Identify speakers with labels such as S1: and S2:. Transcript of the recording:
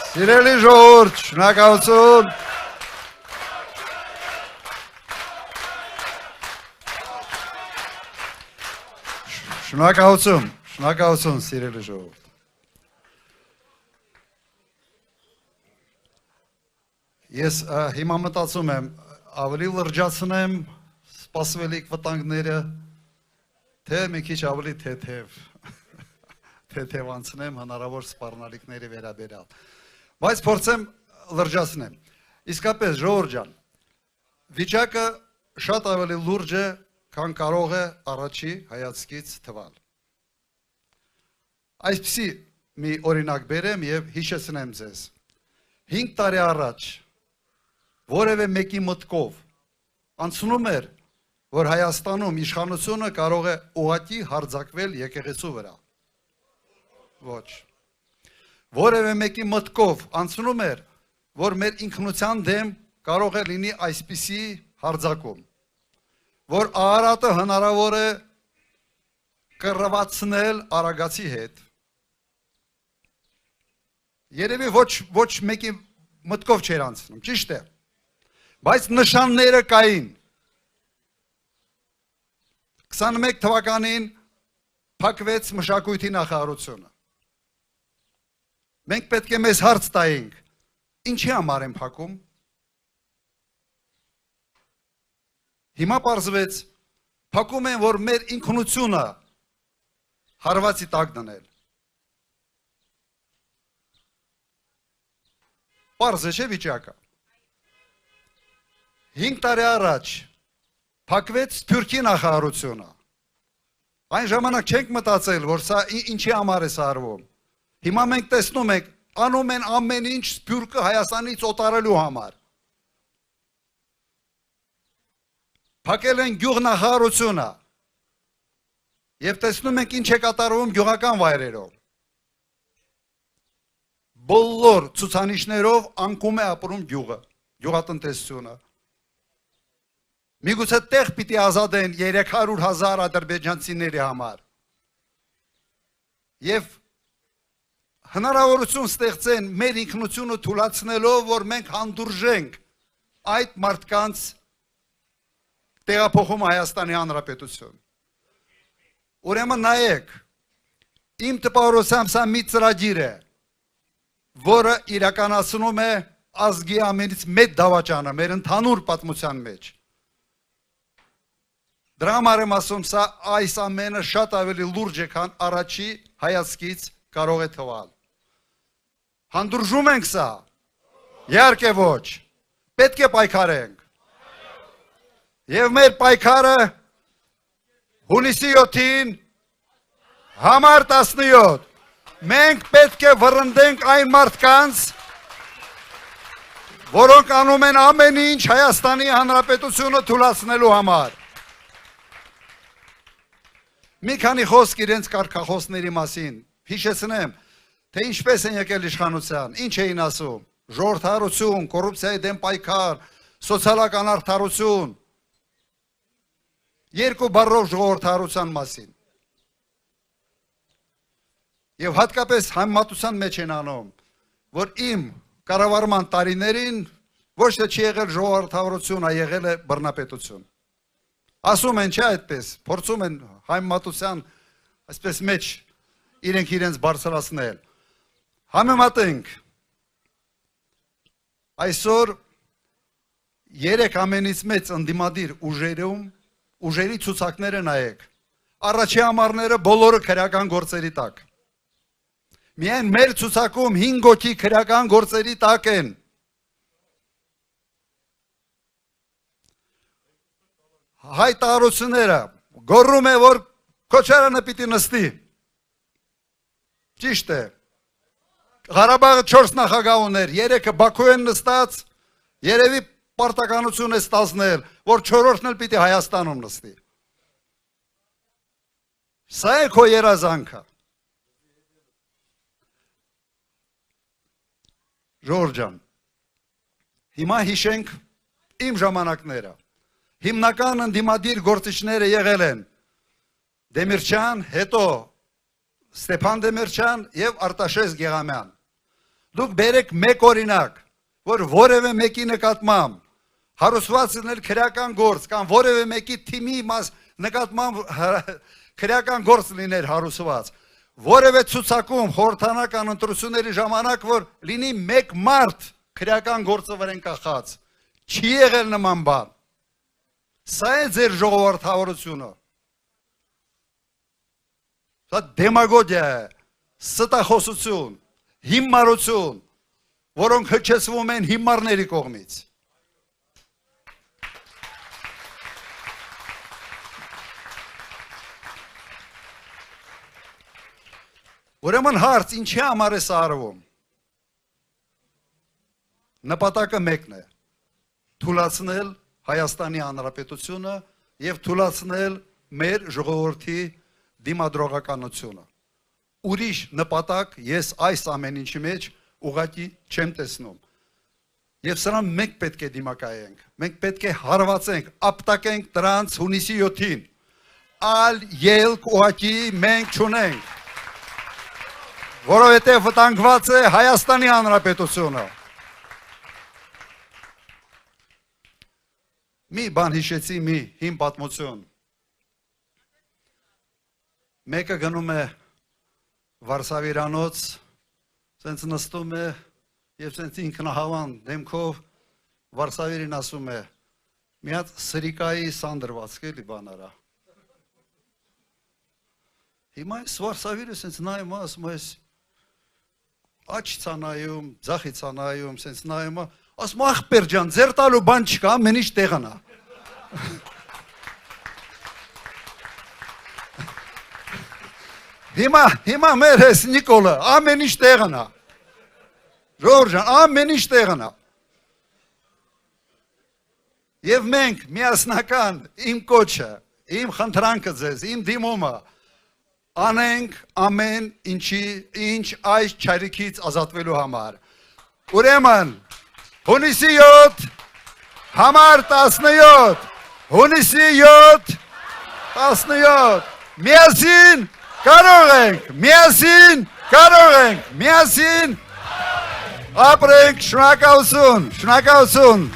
S1: Սիրելի ժողովուրդ, շնորհակալություն։ Շնորհակալություն, սիրելի ժողովուրդ։ Ես հիմա մտածում եմ, ավելի լրջացնեմ սպասվելիք վտանգները, թե մի քիչ ավելի թեթևանցնեմ հնարավոր սպառնալիքների վերաբերյալ։ Բայց փորձեմ լրջացնեմ։ Իսկապես, ժողովուրդ ջան, վիճակը շատ ավելի լուրջ է, քան կարող է առաջի հայացքից թվալ։ Այսպիսի մի օրինակ բերեմ եւ հիշեցնեմ ձեզ։ 5 տարի առաջ որևէ մեկի մտքով անցնում էր, որ Հայաստանում իշխանությունը կարող է ուղղակի հարձակվել եկեղեցու վրա։ Ոչ։ Որևէ մեկի մտքով անցնում էր, որ մեր ինքնության դեմ կարող է լինի այսպիսի հարձակում, որ Արարատը հնարավոր է կռվածնել Արագացի հետ։ Երևի ոչ մեկի մտքով չէր անցնում, ճիշտ է, բայց նշանները կային։ 21 թվականին փակվեց մշակույթի նախարարությունը։ Մենք պետք է մեզ հարց տայինք, ինչի համար են փակում։ Հիմա պարզվեց, փակում են, որ մեր ինքնությունը հարվածի տակ դնել։ Պարզ է չէ վիճակը։ 5 տարի առաջ փակվեց Թուրքի նախարարությունը։ Այն ժամանակ չենք մտածել, որ սա ինչի համար է սարվում։ Հիմա մենք տեսնում ենք, անում են ամեն ինչ Թուրքը Հայաստանից օտարելու համար։ Փակել են գյուղնախարարությունը եւ տեսնում ենք ինչ է կատարվում գյուղական վայրերով։ Բոլոր ցուցանիշներով անկում է ապրում գյուղը, գյուղատնտեսությունը։ Միգուցե տեղ պիտի ազատեն 300,000 ադրբեջանցիների համար։ Եվ հնարավորություն ստեղծեն մեր ինքնությունը թույլատնելով, որ մենք հանդուրժենք այդ մարդկանց տեղափոխում Հայաստանի Հանրապետություն։ Ուրեմն նայեք, իմ տպավորությամբ սա մի ծրագիր է, որը իրականացնում է ազգի ամենից մեծ դավաճանը մեր ընդհանուր պատմության մեջ։ Դրա համար եմ ասում, սա այս ամենը շատ ավելի լուրջ է, քան առաջի հայացքից կարող է թվալ։ Հանդուրժում ենք սա։ Իհարկե ոչ։ Պետք է պայքարենք։ Եվ մեր պայքարը հունիսի 7-ին համար 17 մենք պետք է վռնդենք այն մարդկանց, որոնք անում են ամեն ինչ Հայաստանի Հանրապետությունը թույլատնելու համար։ Մի քանի խոսք իրենց կարգախոսների մասին հիշեցնեմ, թե ինչպես են եկել իշխանության, ինչ էին ասում, ժողովրդարություն, կոռուպցիայի դեմ պայքար, սոցիալական արդարություն, երկու բառով ժողովրդարության մասին։ Եվ հատկապես համեմատության մեջ են անում, որ իմ կառավարման տարիներին ոչ թե չի եղել ժողովրդարություն, այլ եղել է բռնապետություն։ Ասում են չէ այդպես, փորձում են համեմատության այսպես մեջ իրենց բարձրացնել։ Համեմատենք, այսօր 3 ամենից մեծ ընդդիմադիր ուժերի ցուցակները նայեք, առաջի համարները բոլորը քրեական գործերի տակ։ Միայն մեր ցուցակում 5 հոգի քրեական գործերի տակ են։ Հայտարարությունները գոռում է, որ Քոչարյանը պիտի նստի։ Ճիշտ է։ Ղարաբաղը 4 նախագահ ուներ, 3-ը Բաքու են նստած, երևի պարտականություն է ստացնել, որ 4-րդն էլ պիտի Հայաստանում նստի։ Սա է քո երազանքը։ Ժողովուրդ ջան, հիմա հիշենք իմ ժամանակները։ Հիմնական ընդդիմադիր գործիչները եղել են Դեմիրճյան, հետո Ստեփան Դեմիրճյան եւ Արտաշես Գեղամյան։ Դուք բերեք մեկ օրինակ, որ որևէ մեկի նկատմամբ հարուսված լինել քրեական գործ կամ որևէ մեկի թիմի նկատմամբ քրեական գործ լիներ հարուսված, որևէ ցուցակում խորհրդանական ընտրությունների ժամանակ որ լինի մեկ մարդ քրեական գործը վրան կախած, չի եղել նման բան։ Սա է ձեր ժողովրդավարությունը։ Սա դեմագոգիա է, ստախոսություն, հիմարություն, որոնք հնչեցվում են հիմարների կողմից։ Ուրեմն հարց, ինչի համար է սա արվում։ Նպատակը մեկն է՝ թուլացնել Հայաստանի Հանրապետությունը եւ թուլացնել մեր ժողովրդի դիմադրողականությունը։ Ուրիշ նպատակ ես այս ամեն ինչի մեջ ուղղակի չեմ տեսնում։ Եվ սրան մենք պետք է դիմակայենք, մենք պետք է հարվածենք, ապտակենք դրանց հունիսի 7-ին։ Ալ ելք ուղղակի մենք չունենք, որովհետև վտանգված է Հայաստանի Հանրապետությունը։ Մի բան հիշեցի, մի հին պատմություն։ Մեկը գնում է Վարշավիրանոց, սենց նստում է և սենց ինքնահավան դեմքով Վարշավիրին ասում է, մի հատ սրիկայի սանդրվածք էլի բան արա։ Հիմա այս Վարշավիրը սենց նայում է, ասում է, աչ ցանայում, ձախի ցանայում, սենց նայում է, ասում ախպեր ջան, ձեր տալու բան չկա, ամեն ինչ տեղն է։ Հիմա մեր ես Նիկոլը, ամեն ինչ տեղն է։ Ժողովուրդ ջան, ամեն ինչ տեղն է։ Եվ մենք միասնական իմ կոչը, իմ խնդրանքը ձեզ, իմ դիմումը անենք ամեն ինչ այս չարիքից ազատվելու համար։ Ուրեմն հունիսի 7, համար 17, հունիսի 7, 17, միասին կարող ենք, միասին կարող ենք, միասին ապրենք, շնորհակալություն, շնորհակալություն։